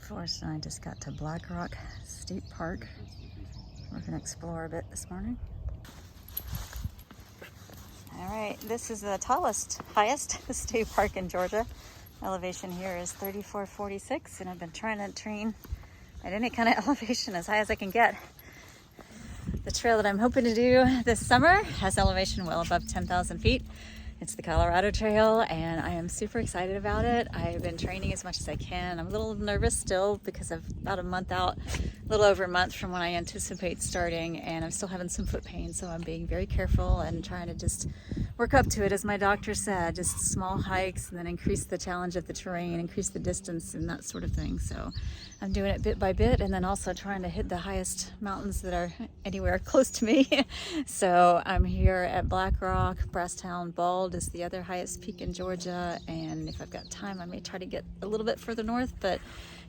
Forrest and I just got to Black Rock State Park. We're gonna explore a bit this morning. All right, this is the highest state park in Georgia. Elevation here is 3446, and I've been trying to train at any kind of elevation as high as I can get. The trail that I'm hoping to do this summer has elevation well above 10,000 feet. It's the Colorado Trail, and I am super excited about it. I've been training as much as I can. I'm a little nervous still because I'm about a month out, a little over a month from when I anticipate starting, and I'm still having some foot pain, so I'm being very careful and trying to just work up to it, as my doctor said, just small hikes and then increase the challenge of the terrain, increase the distance and that sort of thing. So I'm doing it bit by bit, and then also trying to hit the highest mountains that are anywhere close to me. So I'm here at Black Rock. Brasstown Bald is the other highest peak in Georgia, and if I've got time I may try to get a little bit further north, but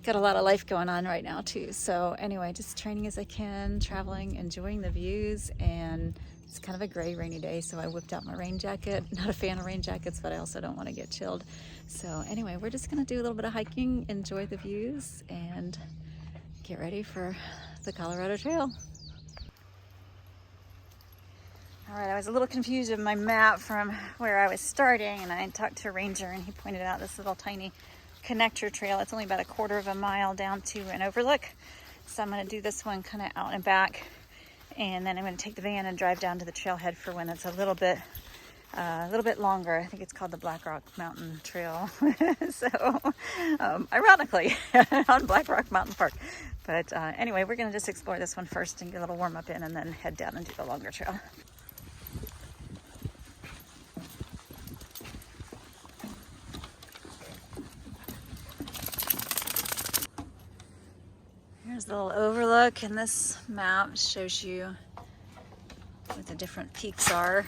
got a lot of life going on right now too. So anyway, just training as I can, traveling, enjoying the views, and it's kind of a gray, rainy day, so I whipped out my rain jacket. Not a fan of rain jackets, but I also don't want to get chilled. So anyway, we're just gonna do a little bit of hiking, enjoy the views, and get ready for the Colorado Trail. All right, I was a little confused with my map from where I was starting, and I talked to a ranger, and he pointed out this little tiny connector trail. It's only about a quarter of a mile down to an overlook. So I'm gonna do this one kind of out and back, and then I'm going to take the van and drive down to the trailhead for when it's a little bit longer. I think it's called the Black Rock Mountain Trail. So, ironically, on Black Rock Mountain Park. But anyway, we're going to just explore this one first and get a little warm up in, and then head down and do the longer trail. Here's the little overlook, and this map shows you what the different peaks are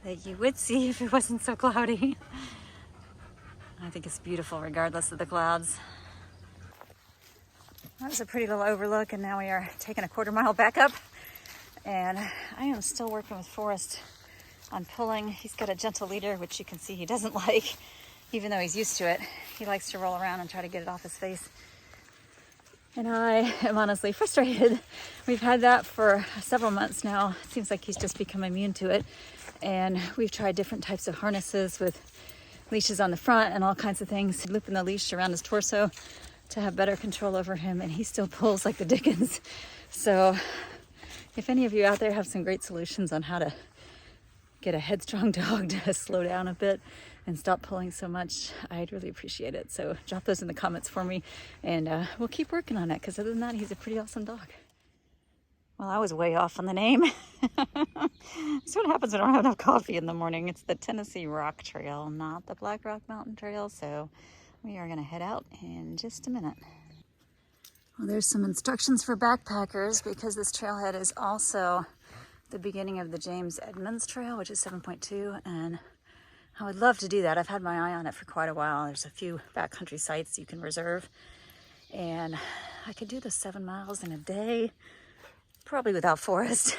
that you would see if it wasn't so cloudy. I think it's beautiful regardless of the clouds. That was a pretty little overlook, and now we are taking a quarter mile back up, and I am still working with Forrest on pulling. He's got a gentle leader, which you can see he doesn't like, even though he's used to it. He likes to roll around and try to get it off his face. And I am honestly frustrated. We've had that for several months now. It seems like he's just become immune to it. And we've tried different types of harnesses with leashes on the front and all kinds of things, looping the leash around his torso to have better control over him, and he still pulls like the dickens. So if any of you out there have some great solutions on how to get a headstrong dog to slow down a bit and stop pulling so much, I'd really appreciate it. So drop those in the comments for me, and we'll keep working on it, because other than that, he's a pretty awesome dog. Well, I was way off on the name. That's what happens when I don't have enough coffee in the morning. It's the Tennessee Rock Trail, not the Black Rock Mountain Trail. So we are gonna head out in just a minute. Well, there's some instructions for backpackers, because this trailhead is also the beginning of the James Edmonds Trail, which is 7.2, and I would love to do that. I've had my eye on it for quite a while. There's a few backcountry sites you can reserve, and I could do the 7 miles in a day, probably without Forrest.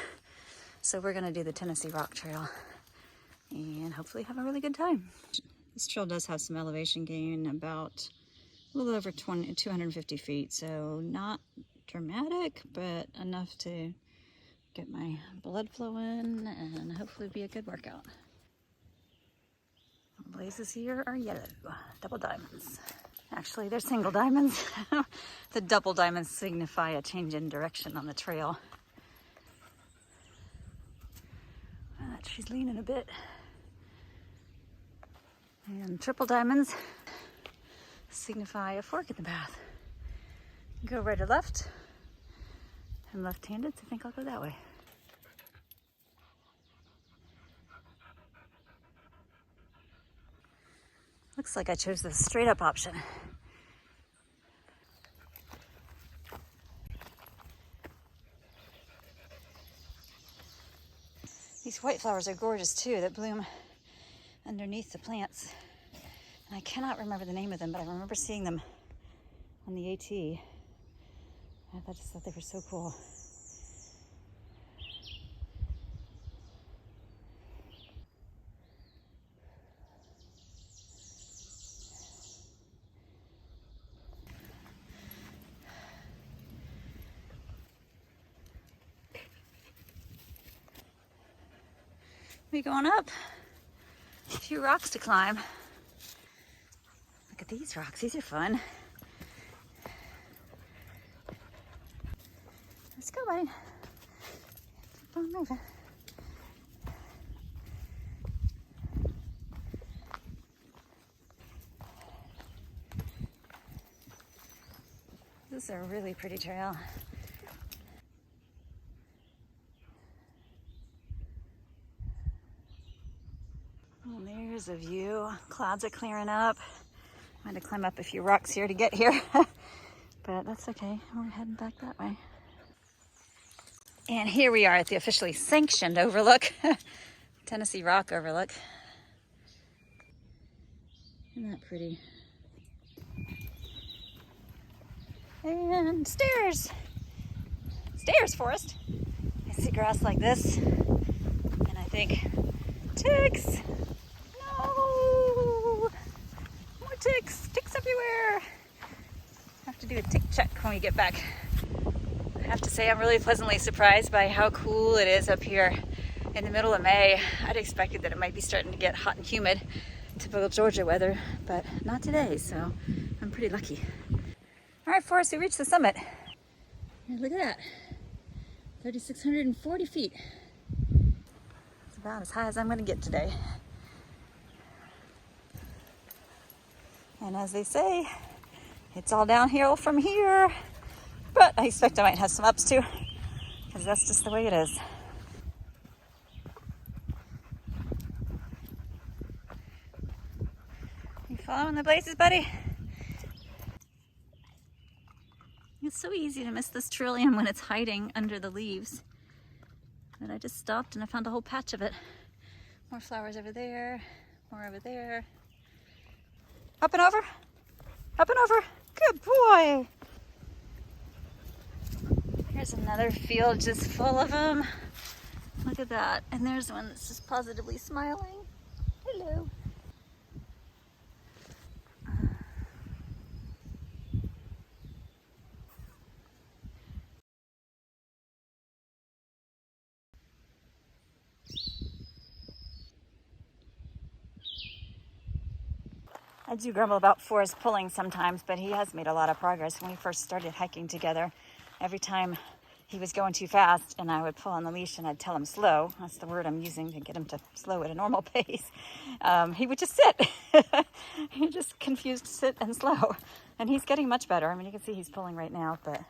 So we're gonna do the Tennessee Rock Trail and hopefully have a really good time. This trail does have some elevation gain, about a little over 250 feet, so not dramatic, but enough to get my blood flow in and hopefully be a good workout. Blazes here are yellow, double diamonds. Actually, they're single diamonds. The double diamonds signify a change in direction on the trail. She's leaning a bit. And triple diamonds signify a fork in the path. Go right or left. I'm left-handed, so I think I'll go that way. Looks like I chose the straight up option. These white flowers are gorgeous too, that bloom underneath the plants. And I cannot remember the name of them, but I remember seeing them on the AT. I just thought they were so cool. We're going up. A few rocks to climb. Look at these rocks. These are fun. Let's go, buddy. Keep on moving. This is a really pretty trail. Well, there's a view. Clouds are clearing up. I had to climb up a few rocks here to get here, but that's okay. We're heading back that way. And here we are at the officially sanctioned overlook, Tennessee Rock Overlook. Isn't that pretty? And stairs. Stairs, Forrest. I see grass like this, and I think, ticks! No! More ticks! Ticks everywhere! Have to do a tick check when we get back. I have to say I'm really pleasantly surprised by how cool it is up here in the middle of May. I'd expected that it might be starting to get hot and humid, typical Georgia weather, but not today, so I'm pretty lucky. All right, Forrest, we reached the summit. And look at that, 3,640 feet. It's about as high as I'm gonna get today. And as they say, it's all downhill from here, but I expect I might have some ups too, because that's just the way it is. You following the blazes, buddy? It's so easy to miss this trillium when it's hiding under the leaves. But I just stopped and I found a whole patch of it. More flowers over there, more over there. Up and over, up and over. Good boy. Here's another field just full of them. Look at that. And there's one that's just positively smiling. Hello. I do grumble about Forrest pulling sometimes, but he has made a lot of progress. When we first started hiking together, every time he was going too fast and I would pull on the leash and I'd tell him slow, that's the word I'm using to get him to slow at a normal pace, he would just sit. He just confused sit and slow. And he's getting much better. I mean, you can see he's pulling right now, but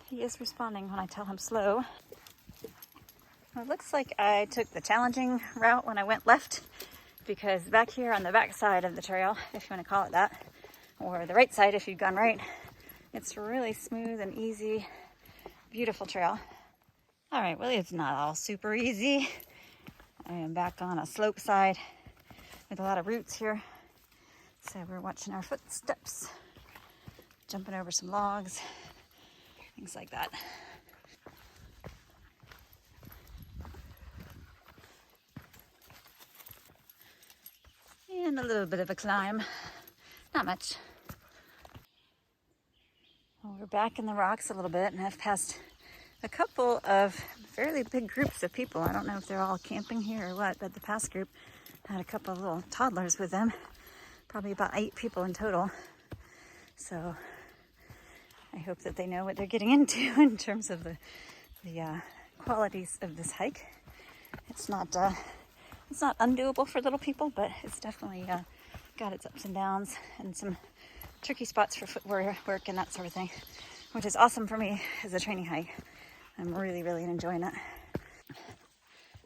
he is responding when I tell him slow. Well, it looks like I took the challenging route when I went left, because back here on the back side of the trail, if you want to call it that, or the right side if you've gone right, it's really smooth and easy, beautiful trail. All right, well, it's not all super easy. I am back on a slope side with a lot of roots here. So we're watching our footsteps, jumping over some logs, things like that. And a little bit of a climb, not much. Well, we're back in the rocks a little bit, and I've passed a couple of fairly big groups of people. I don't know if they're all camping here or what, but the past group had a couple of little toddlers with them, probably about 8 people in total. So I hope that they know what they're getting into in terms of the qualities of this hike. It's not undoable for little people, but it's definitely got its ups and downs and some tricky spots for footwork and that sort of thing, which is awesome for me as a training hike. I'm really, really enjoying it.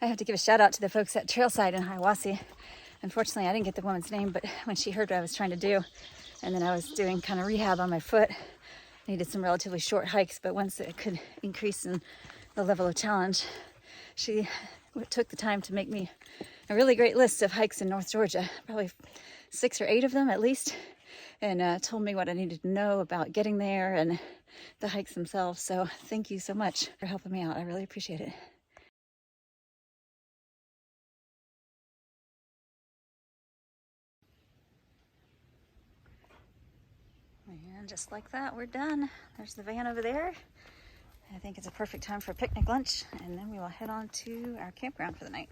I have to give a shout out to the folks at Trailside in 𝘼𝙗𝙤𝙪. Unfortunately, I didn't get the woman's name, but when she heard what I was trying to do, and then I was doing kind of rehab on my foot, I needed some relatively short hikes, but ones that could increase in the level of challenge, she took the time to make me a really great list of hikes in North Georgia, probably 6 or 8 of them at least, and told me what I needed to know about getting there and the hikes themselves. So thank you so much for helping me out. I really appreciate it. And just like that, we're done. There's the van over there. I think it's a perfect time for a picnic lunch, and then we will head on to our campground for the night.